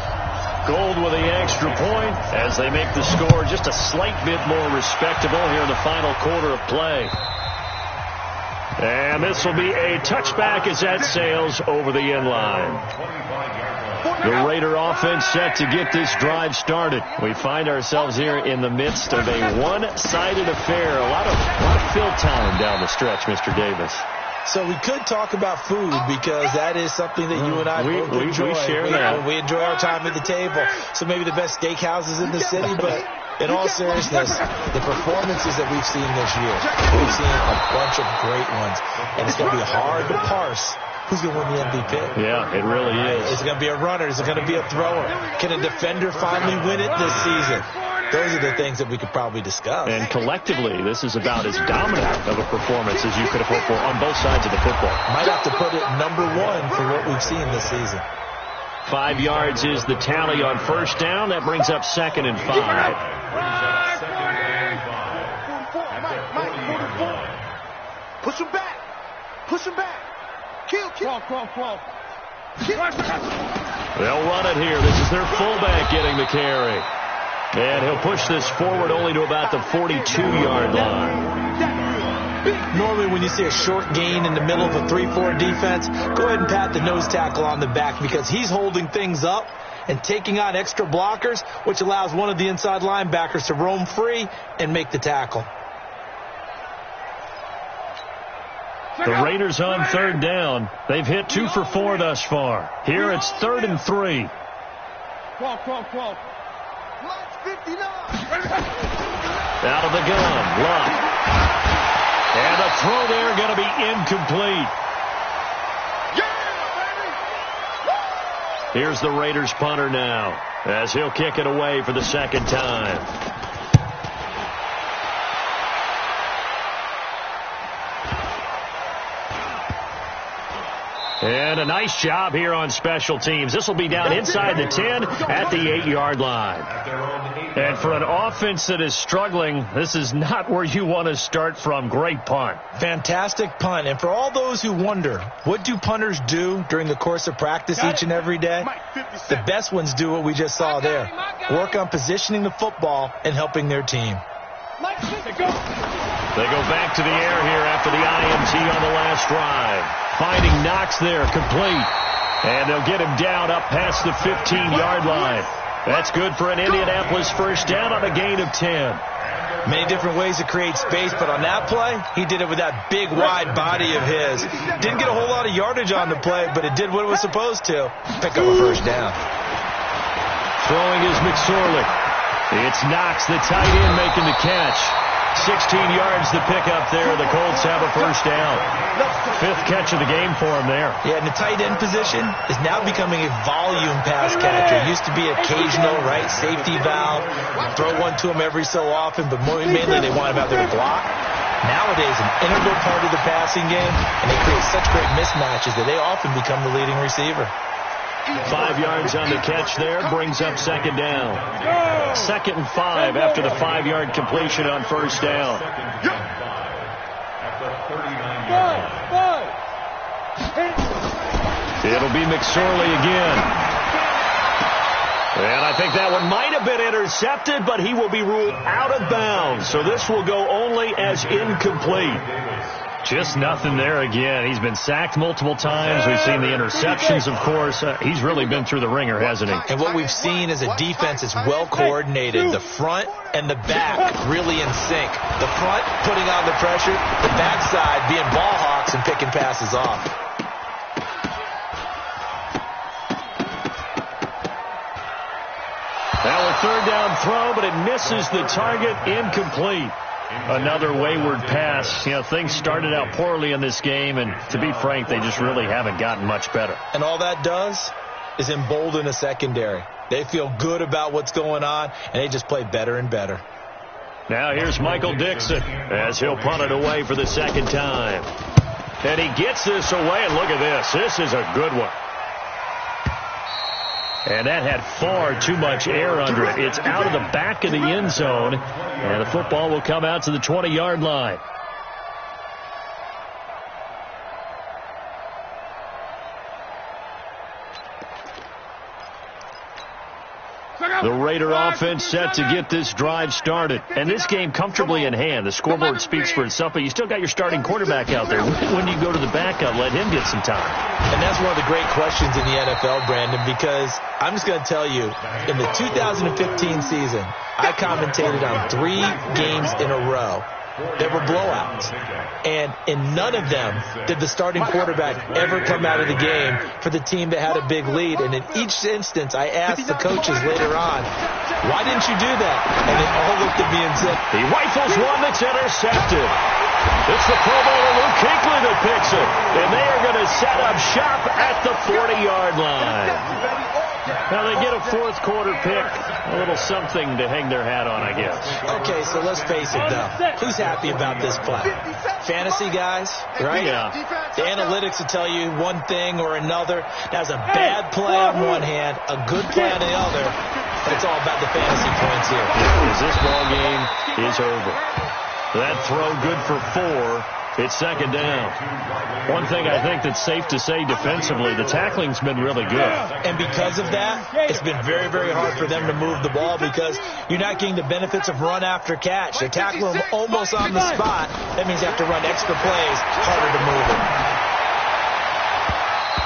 Speaker 4: Gold with the extra point as they make the score just a slight bit more respectable here in the final quarter of play. And this will be a touchback as that sails over the end line. The Raider offense set to get this drive started. We find ourselves here in the midst of a one-sided affair. A lot of fill time down the stretch, Mr. Davis.
Speaker 6: So we could talk about food because that is something that you and I both enjoy.
Speaker 4: We share that.
Speaker 6: We enjoy our time at the table. So maybe the best steakhouses in the city, but in all seriousness, the performances that we've seen this year, we've seen a bunch of great ones. And it's going to be hard to parse who's going to win the MVP.
Speaker 4: Yeah, it really is.
Speaker 6: Is it going to be a runner? Is it going to be a thrower? Can a defender finally win it this season? Those are the things that we could probably discuss.
Speaker 4: And collectively, this is about as dominant of a performance as you could have hoped for on both sides of the football.
Speaker 6: Might have to put it number 1 for what we've seen this season.
Speaker 4: 5 yards is the tally on 1st down. That brings up 2nd and 5.
Speaker 5: Push him back. Push him back. Kill.
Speaker 4: They'll run it here. This is their fullback getting the carry. And he'll push this forward only to about the 42-yard line.
Speaker 6: Normally when you see a short gain in the middle of a 3-4 defense, go ahead and pat the nose tackle on the back because he's holding things up and taking on extra blockers, which allows one of the inside linebackers to roam free and make the tackle.
Speaker 4: The Raiders on 3rd down. They've hit 2 for 4 thus far. Here it's 3rd and 3.
Speaker 5: 12.
Speaker 4: Out of the gun, Luck. And the throw there going to be incomplete. Here's the Raiders punter now as he'll kick it away for the 2nd time. And a nice job here on special teams. This will be down inside the 10 at the 8-yard line. And for an offense that is struggling, this is not where you want to start from. Great punt.
Speaker 6: Fantastic punt. And for all those who wonder, what do punters do during the course of practice each and every day? The best ones do what we just saw there. Work on positioning the football and helping their team.
Speaker 4: They go back to the air here after the INT on the last drive. Finding Knox there, complete. And they'll get him down up past the 15-yard line. That's good for an Indianapolis first down on a gain of 10.
Speaker 6: Many different ways to create space, but on that play, he did it with that big, wide body of his. Didn't get a whole lot of yardage on the play, but it did what it was supposed to. Pick up a first down.
Speaker 4: Throwing is McSorley. It's Knox, the tight end, making the catch. 16 yards to pick up there. The Colts have a first down. 5th catch of the game for him there.
Speaker 6: Yeah, and the tight end position is now becoming a volume pass catcher. It used to be occasional, right, safety valve. Throw one to him every so often, but mainly they want him out there to block. Nowadays, an integral part of the passing game, and they create such great mismatches that they often become the leading receiver.
Speaker 4: 5 yards on the catch there, brings up second down. 2nd and 5 after the 5-yard completion on first down. It'll be McSorley again. And I think that one might have been intercepted, but he will be ruled out of bounds. So this will go only as incomplete. Just nothing there again. He's been sacked multiple times. We've seen the interceptions, of course. He's really been through the ringer, hasn't he?
Speaker 6: And what we've seen is a defense that's well coordinated. The front and the back really in sync. The front putting on the pressure. The backside being ball hawks and picking passes off.
Speaker 4: Now a third down throw, but it misses the target, incomplete. Another wayward pass. You know, things started out poorly in this game, and to be frank, they just really haven't gotten much better.
Speaker 6: And all that does is embolden a secondary. They feel good about what's going on, and they just play better and better.
Speaker 4: Now here's Michael Dixon as he'll punt it away for the second time. And he gets this away, and look at this. This is a good one. And that had far too much air under it. It's out of the back of the end zone, and the football will come out to the 20-yard line. The Raider offense set to get this drive started. And this game comfortably in hand. The scoreboard speaks for itself, but you still got your starting quarterback out there. When you go to the backup, let him get some time.
Speaker 6: And that's one of the great questions in the NFL, Brandon, because I'm just going to tell you, in the 2015 season, I commentated on 3 games in a row. There were blowouts. And in none of them did the starting quarterback ever come out of the game for the team that had a big lead. And in each instance, I asked the coaches later on, why didn't you do that? And they all looked at me and said,
Speaker 4: he rifles one that's intercepted. It's the Pro Bowler Luke Kuechly that picks it. And they are going to set up shop at the 40-yard line. Now they get a fourth quarter pick, a little something to hang their hat on, I guess.
Speaker 6: Okay, so let's face it, though. Who's happy about this play? Fantasy guys, right?
Speaker 4: Yeah.
Speaker 6: The analytics will tell you one thing or another. That's a bad play on one hand, a good play on the other, but it's all about the fantasy points here.
Speaker 4: Because this ball game is over. That throw good for 4. It's second down. One thing I think that's safe to say defensively, the tackling's been really good.
Speaker 6: And because of that, it's been very, very hard for them to move the ball because you're not getting the benefits of run after catch. They tackle them almost on the spot. That means you have to run extra plays, harder to move it.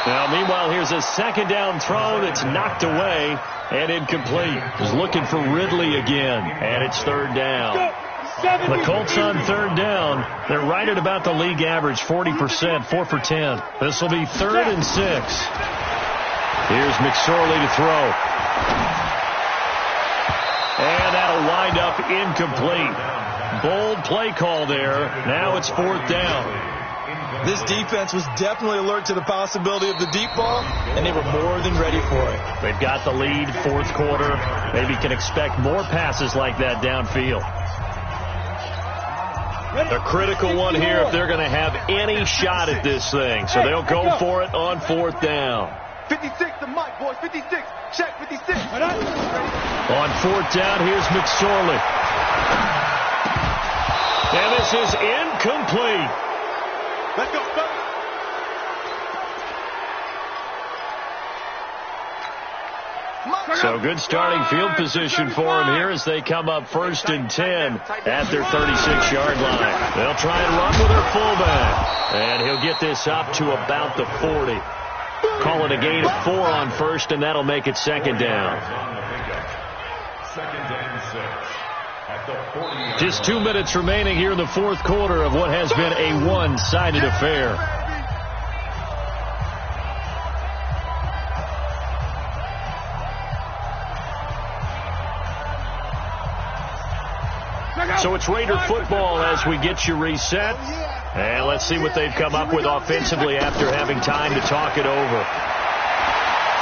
Speaker 4: Now, meanwhile, here's a second down throw that's knocked away and incomplete. He's looking for Ridley again, and it's third down. The Colts on third down, they're right at about the league average, 40%, 4 for 10. This will be 3rd and 6. Here's McSorley to throw. And that'll wind up incomplete. Bold play call there. Now it's 4th down.
Speaker 6: This defense was definitely alert to the possibility of the deep ball, and they were more than ready for it.
Speaker 4: They've got the lead, fourth quarter. Maybe can expect more passes like that downfield. A critical one here if they're going to have any shot at this thing. So they'll go for it on 4th down.
Speaker 5: 56, the mic, boys. 56. Check 56.
Speaker 4: On 4th down, here's McSorley. And this is incomplete.
Speaker 5: Let's go, fellas.
Speaker 4: So good starting field position for him here as they come up 1st and 10 at their 36-yard line. They'll try and run with their fullback. And he'll get this up to about the 40. Call it a gain of 4 on 1st, and that'll make it 2nd down.
Speaker 7: 2nd and 6 at the 40.
Speaker 4: Just 2 minutes remaining here in the 4th quarter of what has been a one-sided affair. So it's Raider football as we get you reset. And let's see what they've come up with offensively after having time to talk it over.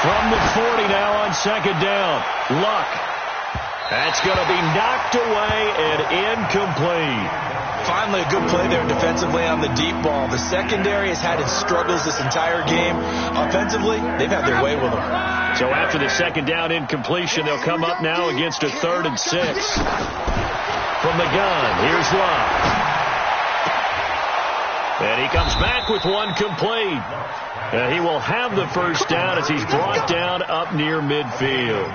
Speaker 4: From the 40 now on 2nd down. Luck. That's going to be knocked away and incomplete.
Speaker 6: Finally a good play there defensively on the deep ball. The secondary has had its struggles this entire game. Offensively, they've had their way with them.
Speaker 4: So after the 2nd down incompletion, they'll come up now against a 3rd and 6. From the gun, here's Luck. And he comes back with one complete. He will have the 1st down as he's brought down up near midfield.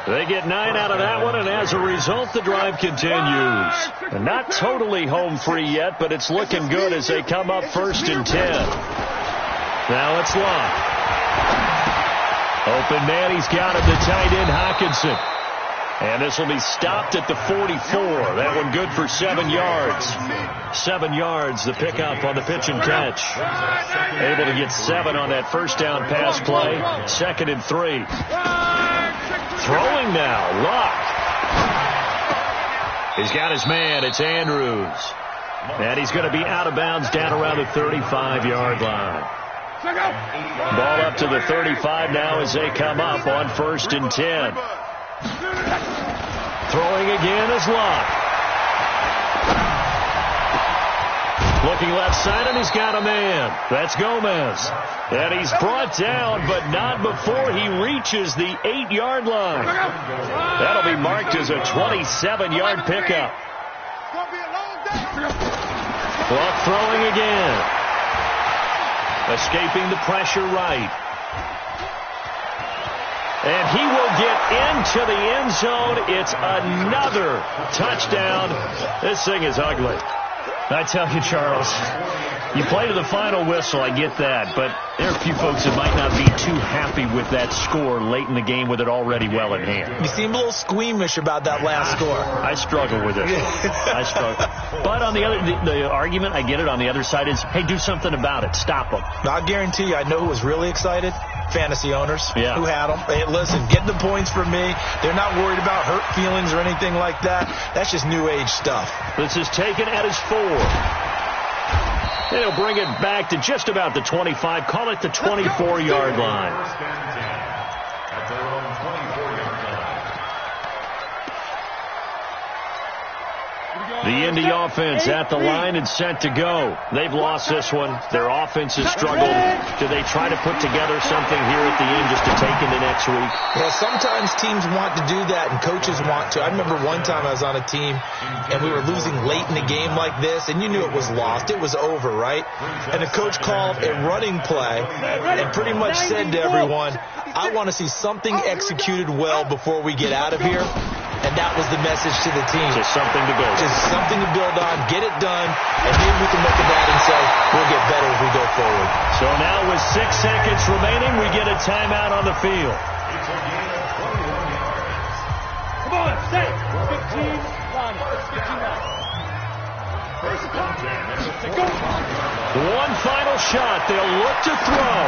Speaker 4: They get 9 out of that one, and as a result, the drive continues. And not totally home free yet, but it's looking good as they come up 1st and 10. Now it's Luck. Open man, he's got him, the tight end Hawkinson. And this will be stopped at the 44. That one good for 7 yards. 7 yards, the pickup on the pitch and catch. Able to get 7 on that 1st down pass play. 2nd and 3. Throwing now, Luck. He's got his man, it's Andrews. And he's going to be out of bounds down around the 35-yard line. Ball up to the 35 now as they come up on 1st and 10. Throwing again is Luck. Looking left side, and he's got a man. That's Gomez. And he's brought down, but not before he reaches the 8-yard line. That'll be marked as a 27-yard pickup. Luck throwing again. Escaping the pressure right. And he will get into the end zone. It's another touchdown. This thing is ugly. I tell you, Charles, you play to the final whistle, I get that, but there are a few folks that might not be too happy with that score late in the game with it already well in hand.
Speaker 6: You seem a little squeamish about that last score.
Speaker 4: I struggle with it. I struggle. But on the other, the argument, I get it, on the other side is, hey, do something about it. Stop them.
Speaker 6: I guarantee you, I know who was really excited. Fantasy owners who had them. Hey, listen, get the points from me. They're not worried about hurt feelings or anything like that. That's just new age stuff.
Speaker 4: This is taken at his 4. They'll bring it back to just about the 25. Call it the 24-yard line.
Speaker 7: At their own 24-yard line.
Speaker 4: The Indy offense at the line and set to go. They've lost this one. Their offense has struggled. Do they try to put together something here at the end just to take into next week?
Speaker 6: Well, sometimes teams want to do that and coaches want to. I remember one time I was on a team and we were losing late in a game like this, and you knew it was lost. It was over, right? And the coach called a running play and pretty much said to everyone, I want to see something executed well before we get out of here. And that was the message to the team.
Speaker 4: Just something to build.
Speaker 6: Just something to build on, get it done, and maybe we can look at that and say, we'll get better as we go forward.
Speaker 4: So now with 6 seconds remaining, we get a timeout on the field.
Speaker 7: It's a gain of 21 yards.
Speaker 5: Come on, stay. 15, Lonnie. 15 now.
Speaker 4: One final shot. They'll look to throw.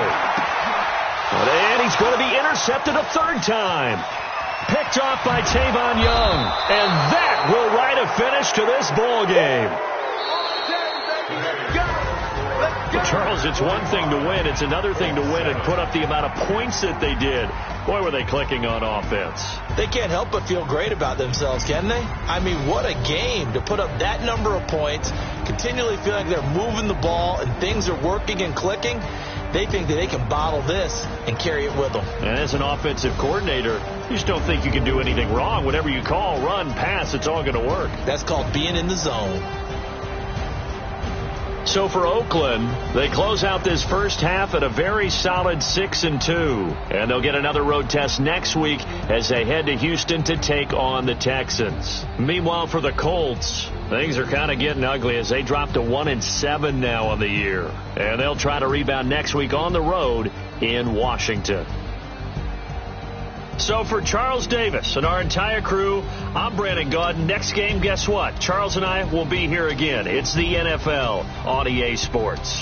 Speaker 4: And he's going to be intercepted a 3rd time. Picked off by Tavon Young. And that will write a finish to this ball game. But Charles, it's one thing to win. It's another thing to win and put up the amount of points that they did. Boy, were they clicking on offense.
Speaker 6: They can't help but feel great about themselves, can they? I mean, what a game to put up that number of points, continually feeling like they're moving the ball and things are working and clicking. They think that they can bottle this and carry it with them.
Speaker 4: And as an offensive coordinator, you just don't think you can do anything wrong. Whatever you call, run, pass, it's all going to work.
Speaker 6: That's called being in the zone.
Speaker 4: So for Oakland, they close out this first half at a very solid 6-2. And they'll get another road test next week as they head to Houston to take on the Texans. Meanwhile, for the Colts, things are kind of getting ugly as they drop to 1-7 now on the year. And they'll try to rebound next week on the road in Washington. So for Charles Davis and our entire crew, I'm Brandon Gaudin. Next game, guess what? Charles and I will be here again. It's the NFL on EA Sports.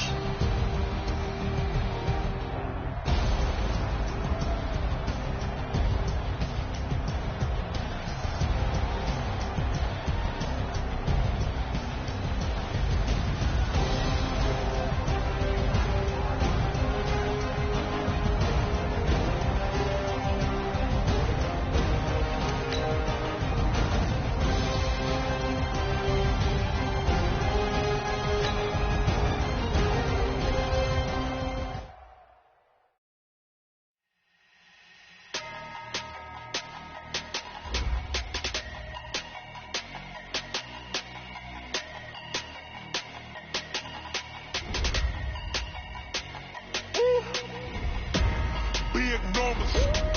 Speaker 2: Big numbers.